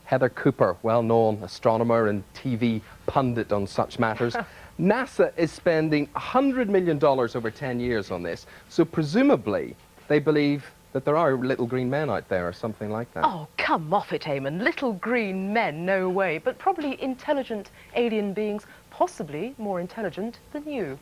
Heather Cooper, well-known astronomer and TV pundit on such matters. NASA is spending $100 million over 10 years on this, so presumably they believe that there are little green men out there or something like that. Oh, come off it, Eamon. Little green men, no way. But probably intelligent alien beings, possibly more intelligent than you.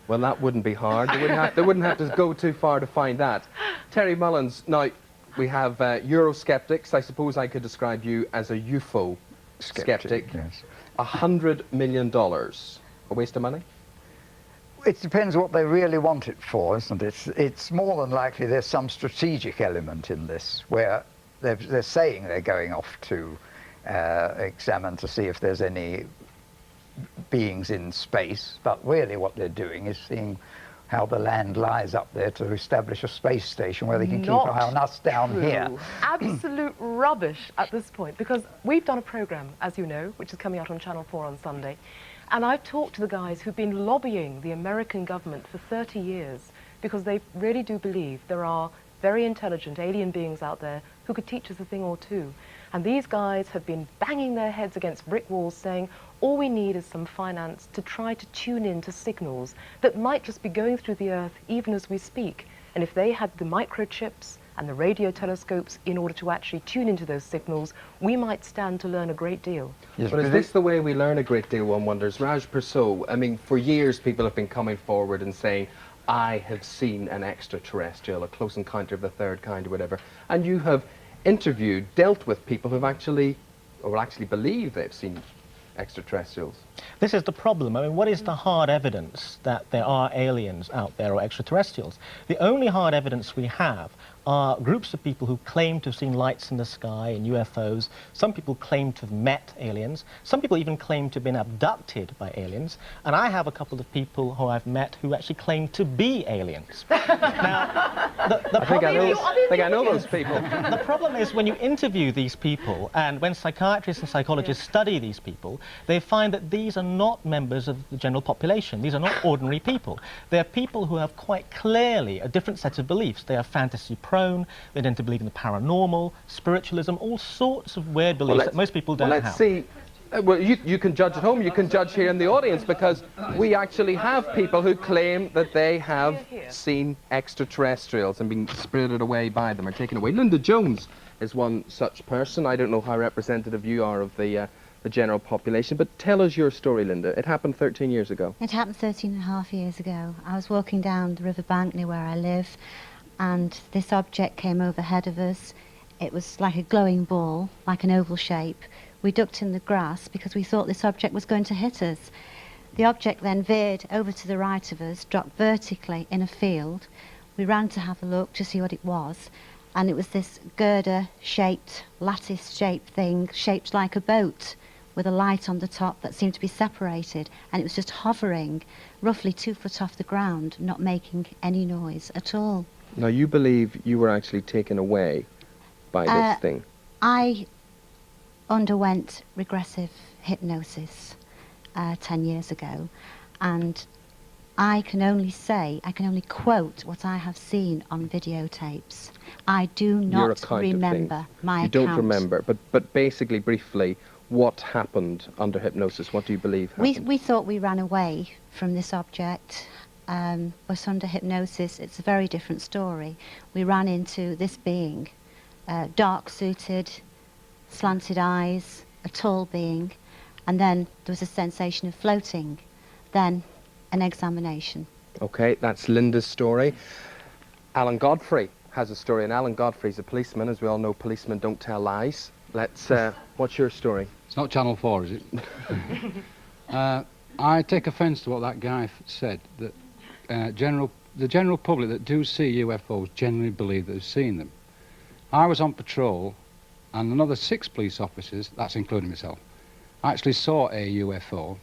Well, that wouldn't be hard. They wouldn't have to go too far to find that. Terry Mullins, now, we have Eurosceptics. I suppose I could describe you as a UFO skeptic. Yes. $100 million. A waste of money? It depends what they really want it for, isn't it? It's more than likely there's some strategic element in this, where they're saying they're going off to examine to see if there's any beings in space, but really what they're doing is seeing how the land lies up there to establish a space station where they can keep an eye on us down here. Absolute rubbish at this point, because we've done a programme, as you know, which is coming out on Channel 4 on Sunday, and I've talked to the guys who've been lobbying the American government for 30 years because they really do believe there are very intelligent alien beings out there who could teach us a thing or two. And these guys have been banging their heads against brick walls saying, all we need is some finance to try to tune in to signals that might just be going through the Earth even as we speak. And if they had the microchips and the radio telescopes in order to actually tune into those signals, we might stand to learn a great deal. Yes, but is this the way we learn a great deal, one wonders? Raj Persaud, I mean, for years people have been coming forward and saying, I have seen an extraterrestrial, a close encounter of the third kind or whatever. And you have interviewed, dealt with people who've actually, or actually believe they've seen extraterrestrials. This is the problem. I mean, what is the hard evidence that there are aliens out there or extraterrestrials? The only hard evidence we have are groups of people who claim to have seen lights in the sky and UFOs. Some people claim to have met aliens. Some people even claim to have been abducted by aliens. And I have a couple of people who I've met who actually claim to be aliens. Now, I think I know those people. The problem is when you interview these people, and when psychiatrists and psychologists study these people, they find that these are not members of the general population. These are not ordinary people. They're people who have quite clearly a different set of beliefs. They are fantasy-prone, they tend to believe in the paranormal, spiritualism, all sorts of weird beliefs that most people don't have. Let's see. Well, you can judge at home, you can judge here in the audience, because we actually have people who claim that they have seen extraterrestrials and been spirited away by them or taken away. Linda Jones is one such person. I don't know how representative you are of the general population, but tell us your story, Linda. It happened 13 years ago. It happened 13 and a half years ago. I was walking down the riverbank near where I live, and this object came overhead of us. It was like a glowing ball, like an oval shape. We ducked in the grass because we thought this object was going to hit us. The object then veered over to the right of us, dropped vertically in a field. We ran to have a look to see what it was, and it was this girder-shaped, lattice-shaped thing, shaped like a boat, with a light on the top that seemed to be separated, and it was just hovering roughly 2 foot off the ground, not making any noise at all. Now, you believe you were actually taken away by this thing? I underwent regressive hypnosis 10 years ago, and I can only quote what I have seen on videotapes. I do not remember my account. You don't remember, but basically, briefly, what happened under hypnosis? What do you believe happened? We thought we ran away from this object, but under hypnosis it's a very different story. We ran into this being, dark-suited, slanted eyes, a tall being, and then there was a sensation of floating, then an examination. Okay, that's Linda's story. Alan Godfrey has a story, and Alan Godfrey's a policeman. As we all know, policemen don't tell lies. Let's, what's your story? It's not Channel 4, is it? I take offence to what that guy said, that the general public that do see UFOs generally believe that they've seen them. I was on patrol, and another 6 police officers, that's including myself, actually saw a UFO.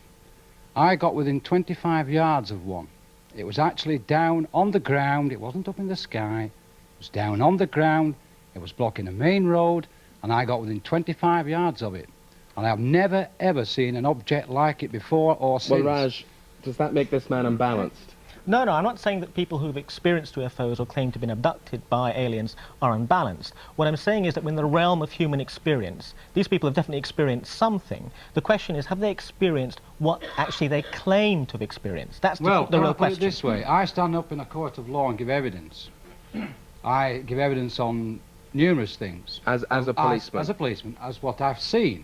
I got within 25 yards of one. It was actually down on the ground. It wasn't up in the sky. It was down on the ground. It was blocking a main road, and I got within 25 yards of it. And I've never, ever seen an object like it before or since. Well, Raj, does that make this man unbalanced? No, I'm not saying that people who've experienced UFOs or claim to have been abducted by aliens are unbalanced. What I'm saying is that in the realm of human experience, these people have definitely experienced something. The question is, have they experienced what actually they claim to have experienced? That's the real I'll put question. it this way. I stand up in a court of law and give evidence. I give evidence on numerous things. As a policeman? As a policeman, as what I've seen.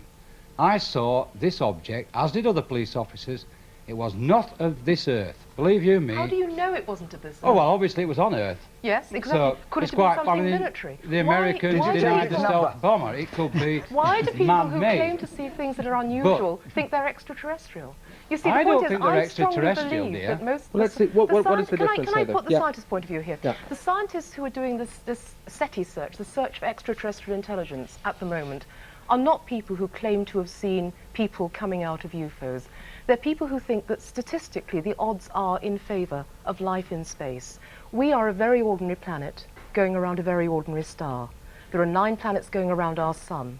I saw this object, as did other police officers. It was not of this earth. Believe you me. How do you know it wasn't of this Earth? Oh, well, obviously it was on Earth. Yes, exactly. So could it's it have been quite something funny. military? The Americans why denied do the people, stealth bomber. It could be why do people who man-made. claim to see things that are unusual think they're extraterrestrial? You see, the I point don't is, think they're I strongly extraterrestrial, believe dear. that most... Well, let's see, what is the difference, Can I say, put the then? scientist point of view here? Yeah. The scientists who are doing this SETI search, the search for extraterrestrial intelligence at the moment, are not people who claim to have seen people coming out of UFOs. They're people who think that statistically the odds are in favour of life in space. We are a very ordinary planet going around a very ordinary star. There are 9 planets going around our sun.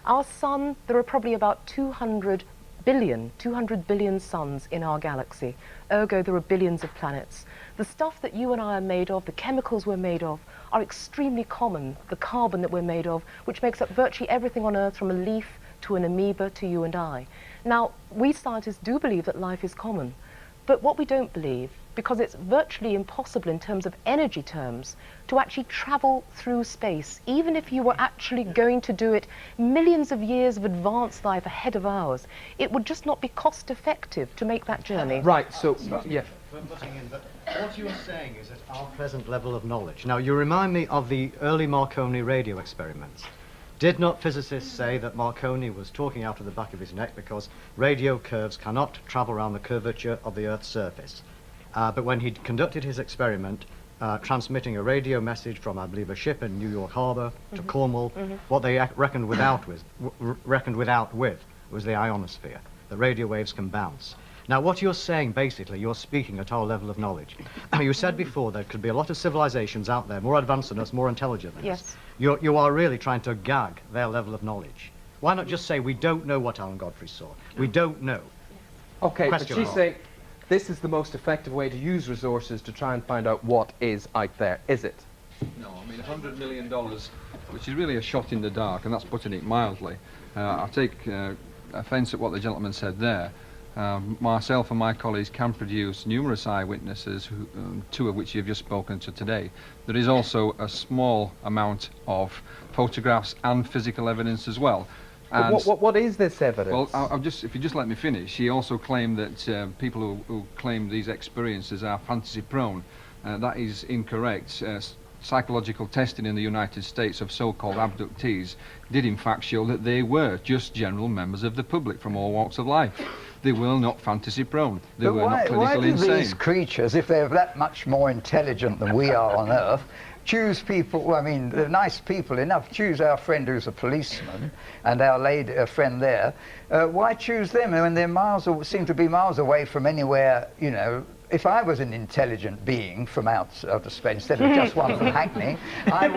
Our sun, there are probably about 200 billion suns in our galaxy. Ergo, there are billions of planets. The stuff that you and I are made of, the chemicals we're made of, are extremely common. The carbon that we're made of, which makes up virtually everything on Earth, from a leaf to an amoeba to you and I. Now, we scientists do believe that life is common, but what we don't believe, because it's virtually impossible in terms of energy terms, to actually travel through space, even if you were actually going to do it millions of years of advanced life ahead of ours, it would just not be cost effective to make that journey. Right, so, yeah. What you're saying is at our present level of knowledge. Now, you remind me of the early Marconi radio experiments. Did not physicists say that Marconi was talking out of the back of his neck because radio curves cannot travel around the curvature of the Earth's surface? But when he'd conducted his experiment, transmitting a radio message from, I believe, a ship in New York Harbor to Cornwall, what they reckoned without with was the ionosphere. The radio waves can bounce. Now, what you're saying, basically, you're speaking at our level of knowledge. You said before there could be a lot of civilizations out there, more advanced than us, more intelligent than us. Yes. You are really trying to gag their level of knowledge. Why not just say, we don't know what Alan Godfrey saw? We don't know. Okay, but Question she's mark. saying this is the most effective way to use resources to try and find out what is out there, is it? No, I mean $100 million, which is really a shot in the dark, and that's putting it mildly. I take offence at what the gentleman said there. Myself and my colleagues can produce numerous eyewitnesses, two of which you've just spoken to today. There is also a small amount of photographs and physical evidence as well. And What is this evidence? well, if you just let me finish, he also claimed that people who claim these experiences are fantasy prone. That is incorrect. Psychological testing in the United States of so-called abductees did in fact show that they were just general members of the public from all walks of life. They were not fantasy prone. They But were not why clinically do insane. these creatures, if they're that much more intelligent than we are on Earth, choose people, I mean, they're nice people enough, choose our friend who's a policeman and our lady, friend there, why choose them when they're seem to be miles away from anywhere, you know? If I was an intelligent being from out of space, instead of just one from Hackney, I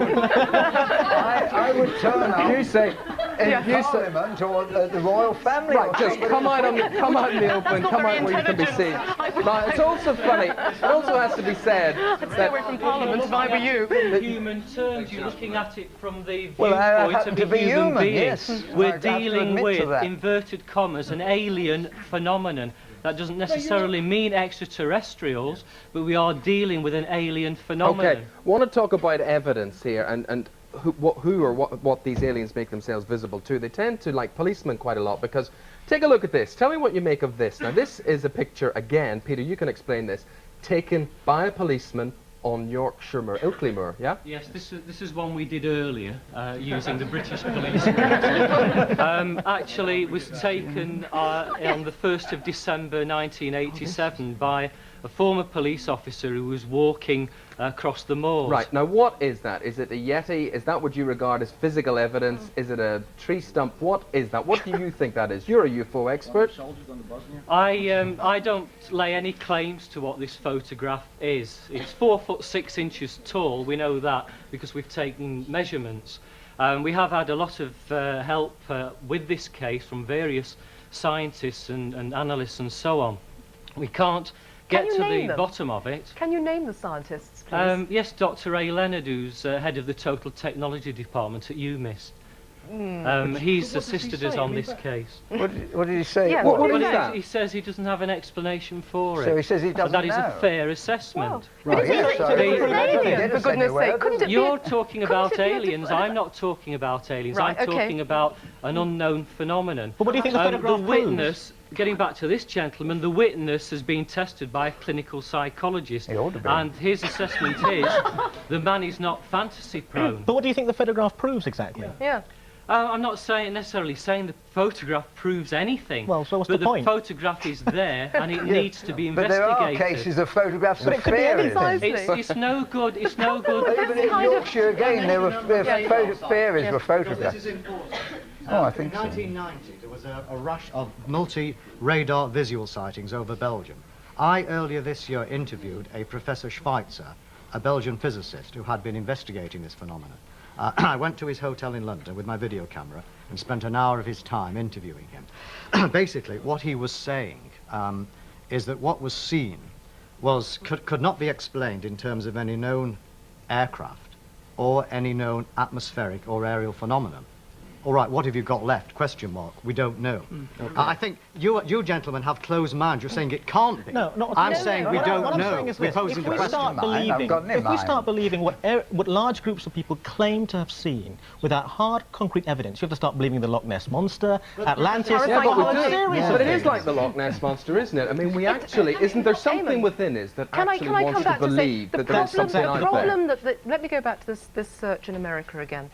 would turn up You say, in Parliament or the royal family. right, or just something. come out in the open, come out where you can be seen. Now, it's also funny, it also has to be said Stay away from Parliament if I were you. In human terms, you're looking at it from the Well, I viewpoint happen of to a be human human, being. yes. I We're have to dealing admit to with, that. inverted commas, an alien phenomenon. That doesn't necessarily mean extraterrestrials, but we are dealing with an alien phenomenon. Okay, want to talk about evidence here and what these aliens make themselves visible to. They tend to like policemen quite a lot because, take a look at this. Tell me what you make of this. Now, this is a picture, again, Peter, you can explain this, taken by a policeman on Yorkshire Moor, Ilkley Moor, yeah? Yes, this is one we did earlier, using the British police. Actually, it was taken on the 1st of December 1987 by a former police officer who was walking across the moors. Right, now what is that? Is it a Yeti? Is that what you regard as physical evidence? Is it a tree stump? What is that? What do you think that is? You're a UFO expert. I don't lay any claims to what this photograph is. It's 4'6" tall, we know that because we've taken measurements. We have had a lot of help with this case from various scientists and analysts and so on. We can't get to name the them? bottom of it. Can you name the scientists, please? Yes, Dr. Ray Leonard, who's head of the Total Technology Department at UMIST. He's assisted us on this case. What did he say? Yeah, What Well, is that? he says he doesn't have an explanation for it. So he says he doesn't That is know. a fair assessment. But it's yeah, an so alien, get for us goodness anywhere, sake. Couldn't it be You're a- talking couldn't about it be a aliens. different- I'm not talking about aliens. Right, I'm okay. talking about an unknown phenomenon. But what do you think the photograph The proves? witness, getting back to this gentleman, the witness has been tested by a clinical psychologist. He ought to be. And his assessment is the man is not fantasy prone. But what do you think the photograph proves exactly? Yeah. I'm not necessarily saying the photograph proves anything. Well, so what's but the point? photograph is there and it needs to be But there investigated. are cases of photographs But of it could be fairies. anything. It's no good. It's no good. Even in Yorkshire again, there were fairies were photographed. This is important. Oh, I think in so. 1990, there was a rush of multi-radar visual sightings over Belgium. I, earlier this year, interviewed a Professor Schweitzer, a Belgian physicist who had been investigating this phenomenon. I went to his hotel in London with my video camera and spent an hour of his time interviewing him. Basically, what he was saying is that what was seen could not be explained in terms of any known aircraft or any known atmospheric or aerial phenomenon. All right, what have you got left? Question mark. We don't know. I think you gentlemen have closed minds. You're saying it can't be. No, not at I'm all. saying What we I'm don't know. saying is We're this, posing if the we question. start Mine, I've believing, got it in if we start mind. believing what large groups of people claim to have seen without hard, concrete evidence, you have to start believing the Loch Ness Monster, Atlantis. Yeah, Yeah, but we Oh, do. series But it is like the Loch Ness Monster, isn't it? I mean, we actually, isn't there something Eamon, within us that Can I actually come wants to back to say believe the that there is problem, something the out there? problem that let me go back to this search in America again.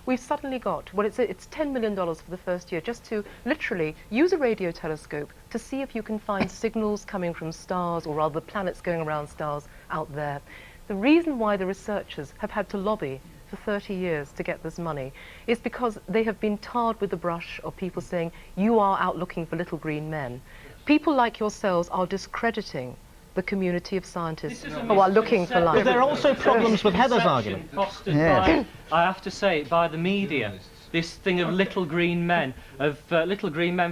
We've suddenly got, well, it's $10 million for the first year just to literally use a radio telescope to see if you can find signals coming from stars, or rather planets going around stars out there. The reason why the researchers have had to lobby for 30 years to get this money is because they have been tarred with the brush of people saying, you are out looking for little green men. People like yourselves are discrediting the community of scientists who are looking for life. But there are also problems with Heather's argument. Fostered Yeah. by, I have to say, by the media. This thing of little green men,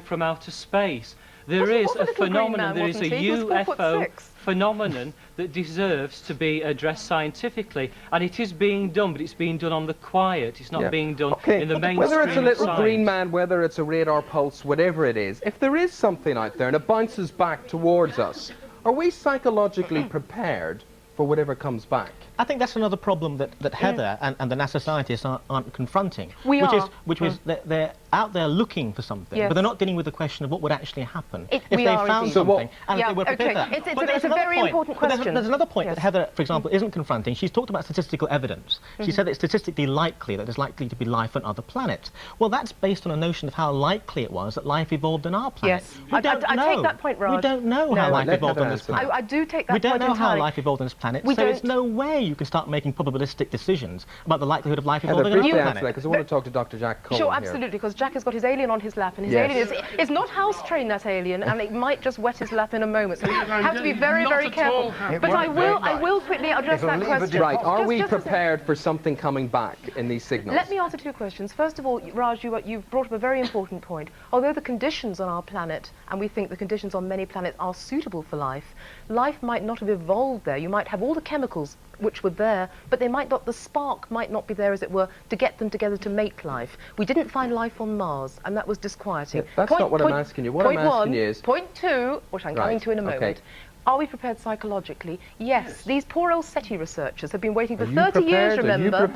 from outer space. There Wasn't- is wasn't a little green phenomenon, man, there is a wasn't he? He was 4'6". UFO phenomenon that deserves to be addressed scientifically, and it is being done, but it's being done on the quiet. It's not Yeah. being done Okay, in the mainstream. whether it's a little science. green man, whether it's a radar pulse, whatever it is, if there is something out there and it bounces back towards us, are we psychologically prepared for whatever comes back? I think that's another problem that Heather and the NASA scientists aren't confronting. We which are. Is, which is that they're out there looking for something, Yes. but they're not dealing with the question of what would actually happen if we they are found indeed. So what- something and Yeah, if they were prepared okay. for that. It's But a there's very another point. important But question. there's another point Yes. that Heather, for example, isn't confronting. She's talked about statistical evidence. She said it's statistically likely that there's likely to be life on other planets. Well, that's based on a notion of how likely it was that life evolved on our planet. Yes. We I don't take know. that point, Raj. We don't know No. how life Let evolved Heather on this answer. planet. I do take that We don't point know how entirely. life evolved on this planet, We so there's don't- no way you can start making probabilistic decisions about the likelihood of life Heather, evolving on briefly our answer that, planet. because I want to talk to Dr. Jack Cole Sure, here. absolutely, because Jack has got his alien on his lap, and his Yes. alien is not house-trained, that alien, and it might just wet his lap in a moment, so we have to be very, Not very at careful. all happy. But I will quickly address It'll that leave a question. Right, are we Just a second. prepared for something coming back in these signals? Let me answer two questions. First of all, Raj, you've brought up a very important point. Although the conditions on our planet, and we think the conditions on many planets are suitable for life, life might not have evolved there. You might have all the chemicals which were there, but they might not, the spark might not be there, as it were, to get them together to make life. We didn't find life on Mars, and that was disquieting. Yeah, that's not what I'm asking you. What I'm point asking one, you is- Point two, which I'm coming Right, to in a okay. moment. Are we prepared psychologically? Yes. These poor old SETI researchers have been waiting for Are you 30 years, prepared? remember? Are you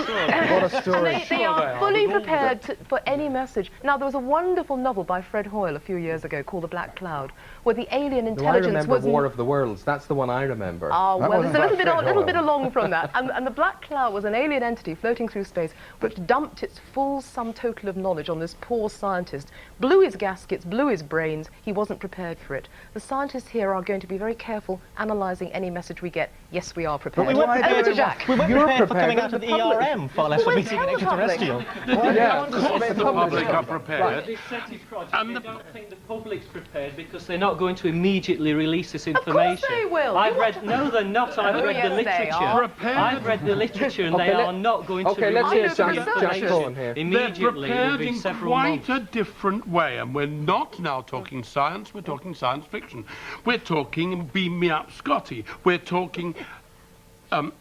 prepared? What a story. They are fully prepared for any message. Now, there was a wonderful novel by Fred Hoyle a few years ago called The Black Cloud, where the alien No, I intelligence remember was... War of the Worlds. That's the one I remember. Oh, That well, it's wasn't a little by bit, Fred little bit Hoyle. along from that. And the Black Cloud was an alien entity floating through space, which dumped its full sum total of knowledge on this poor scientist, blew his gaskets, blew his brains. He wasn't prepared for it. The scientists here are going to be very careful analysing any message we get. Yes, we are prepared. we weren't Over prepared- to Jack. We weren't You're prepared for prepared, coming but out of the the public- ERM, far less for Well, meeting an tell the public. extraterrestrial. Yeah. The public are prepared. This SETI project, And they the- don't think the public's prepared because they're not going to immediately release this course information. they will. I've read, no, they're not. I've Oh, read yes, the they literature. are. Prepared. I've read the literature, and Okay, they let- are not going okay, to let's release hear the Jack information Cohen here. They're immediately. It will prepared be in several quite months. a different way, and we're not now talking science, we're talking science fiction. We're talking talking Beam Me Up Scotty. We're talking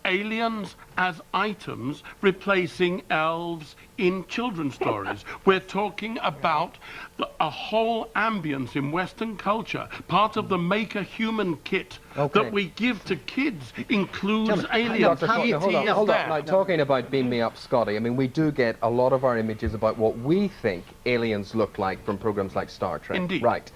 aliens as items replacing elves in children's stories. We're talking about a whole ambience in Western culture. Part of the Make a Human kit that we give to kids includes aliens. Hold on. Now, talking about Beam Me Up Scotty, I mean, we do get a lot of our images about what we think aliens look like from programs like Star Trek. Indeed. Right.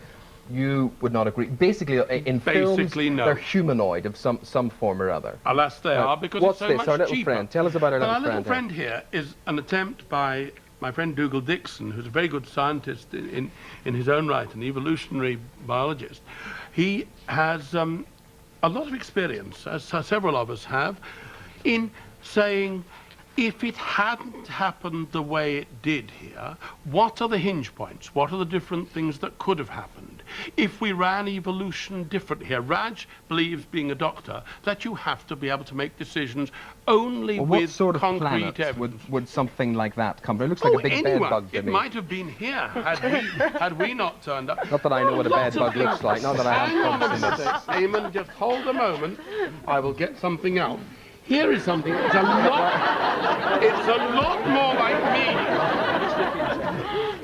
You would not agree. Basically, in films, no. they're humanoid of some form or other. Alas, they are, because what's it's so this? much Our little cheaper. friend. Tell us about our little Our friend. little friend here is an attempt by my friend Dougal Dixon, who's a very good scientist in his own right, an evolutionary biologist. He has a lot of experience, as several of us have, in saying, if it hadn't happened the way it did here, what are the hinge points? What are the different things that could have happened? If we ran evolution differently here, Raj believes, being a doctor, that you have to be able to make decisions only What with sort of concrete planets evidence. would something like that come from? It looks like a big bed bug to It me. might have been here had we not turned up. Not that I know what a bed bug looks like. Not that I Hang on have a seen minute, it. Eamon, just hold a moment. I will get something out. Here is something. It's a lot more like me.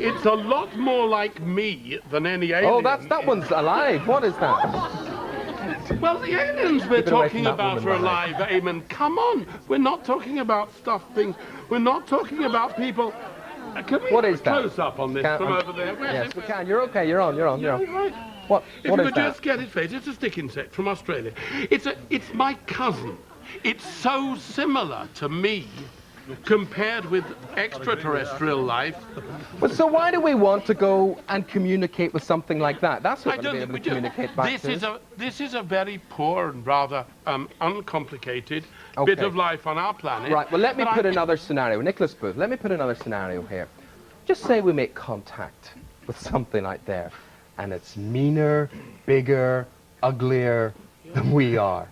It's a lot more like me than any alien. Oh, that one's alive. What is that? Well, the aliens we're Keep it away talking from that about woman are alive, Eamon. Come on. We're not talking about stuffed things. We're not talking about people. Can we What have is a that? close-up on this from over there? Where's Yes, it? we can. You're okay. You're on. Right. What If is you could that? just get his face, it's a stick insect from Australia. It's my cousin. It's so similar to me compared with extraterrestrial life. But so why do we want to go and communicate with something like that? That's I what we're don't going think to be we able do. to communicate back to. This is a very poor and rather uncomplicated Okay. bit of life on our planet. Right, well, let me But put another scenario. Nicholas Booth, let me put another scenario here. Just say we make contact with something out there, and it's meaner, bigger, uglier than we are.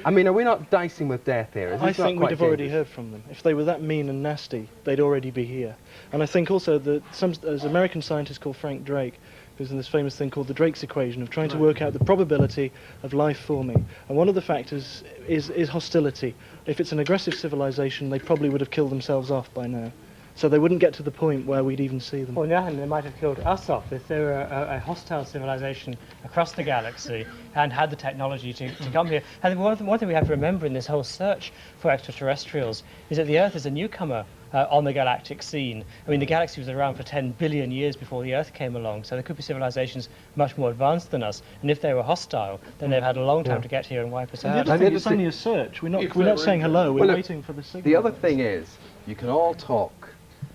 I mean, are we not dicing with death here? Is I this not think we'd quite have already dangerous? heard from them. If they were that mean and nasty, they'd already be here. And I think also that there's an American scientist called Frank Drake, who's in this famous thing called the Drake's equation of trying to work out the probability of life forming. And one of the factors is hostility. If it's an aggressive civilization, they probably would have killed themselves off by now. So they wouldn't get to the point where we'd even see them. Well, no, they might have killed us off if they were a hostile civilization across the galaxy and had the technology to come here. And one thing we have to remember in this whole search for extraterrestrials is that the Earth is a newcomer on the galactic scene. I mean, the galaxy was around for 10 billion years before the Earth came along, so there could be civilizations much more advanced than us. And if they were hostile, then they've had a long time to get here and wipe us And the out. other thing, it's only a search. We're not saying hello, we're Well, look, waiting for the signal. The other thing is, you can all talk,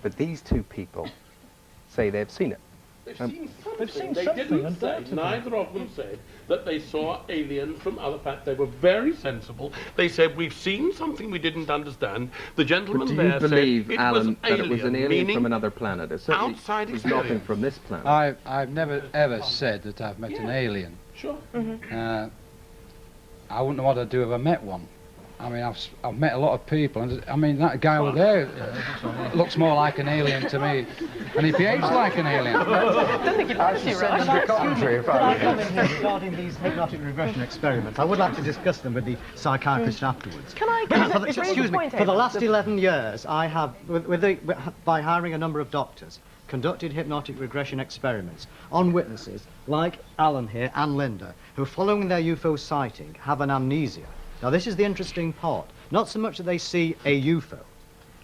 but these two people say they've seen it. They've seen They something, didn't say, undoubtedly. neither of them said that they saw aliens from other planets. They were very sensible. They said, we've seen something we didn't understand. The But gentleman do you there believe, said it Alan, was that it was an alien meaning from another planet? It certainly outside was nothing experience. from this planet. I've never ever said that I've met an alien. Sure. I wouldn't know what I'd do if I met one. I mean, I've met a lot of people, and I mean, that guy over there looks more like an alien to me, and he behaves like an alien. I should send him to Coventry if I Come in here regarding these hypnotic regression experiments. I would like to discuss them with the psychiatrist afterwards. Can I raise a Excuse me. point For the here? last 11 years, I have, by hiring a number of doctors, conducted hypnotic regression experiments on witnesses like Alan here and Linda, who, following their UFO sighting, have an amnesia. Now, this is the interesting part. Not so much that they see a UFO,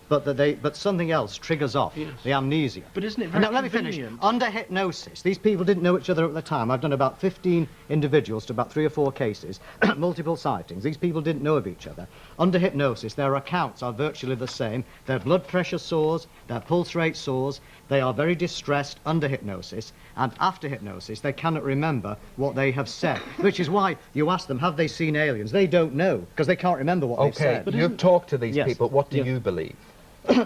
but something else triggers off the amnesia. But isn't it And very now, let me finish. convenient? Under hypnosis, these people didn't know each other at the time. I've done about 15 individuals to about 3 or 4 cases, multiple sightings. These people didn't know of each other. Under hypnosis, their accounts are virtually the same. Their blood pressure soars, their pulse rate soars. They are very distressed under hypnosis, and after hypnosis, they cannot remember what they have said, which is why you ask them, have they seen aliens? They don't know, because they can't remember what they've Okay, said. you've talked to these Yes. people. What do Yes. you believe?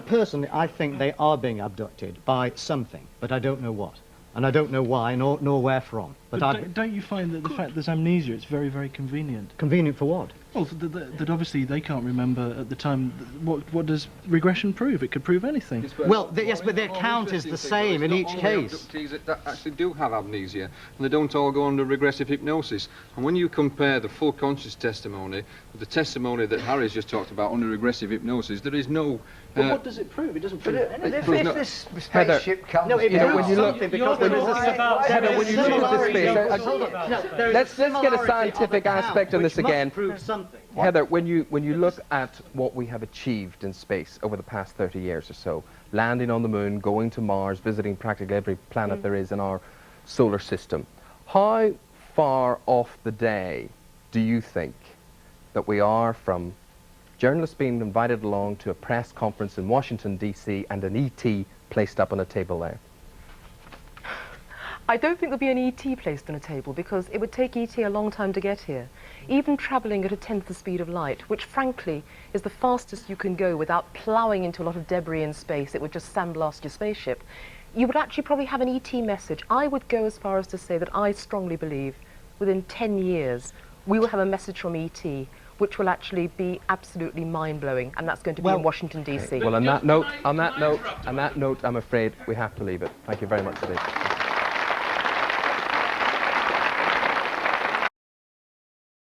Personally, I think they are being abducted by something, but I don't know what. And I don't know why, nor where from. But But don't you find that the fact there's amnesia, it's very, very convenient? convenient for what? Well, that obviously they can't remember at the time. What does regression prove? It could prove anything. Well, yes, but their count is the same in each case. Abductees that actually do have amnesia, and they don't all go under regressive hypnosis. And when you compare the full conscious testimony with the testimony that Harry's just talked about under regressive hypnosis, there is no... But what does it prove? It doesn't prove anything. If this spaceship comes... No, it proves something because there is a Heather, when you look at this space, Hold on. let's get a scientific aspect on this again. Prove something. Heather, when you look at what we have achieved in space over the past 30 years or so, landing on the moon, going to Mars, visiting practically every planet there is in our solar system, how far off the day do you think that we are from journalists being invited along to a press conference in Washington, D.C. and an ET placed up on a table there? I don't think there'll be an ET placed on a table because it would take ET a long time to get here. Even travelling at a tenth the speed of light, which frankly is the fastest you can go without ploughing into a lot of debris in space, it would just sandblast your spaceship, you would actually probably have an ET message. I would go as far as to say that I strongly believe within 10 years we will have a message from ET which will actually be absolutely mind-blowing, and that's going to be in Washington, D.C. Well, on that note, I'm afraid we have to leave it. Thank you very much indeed.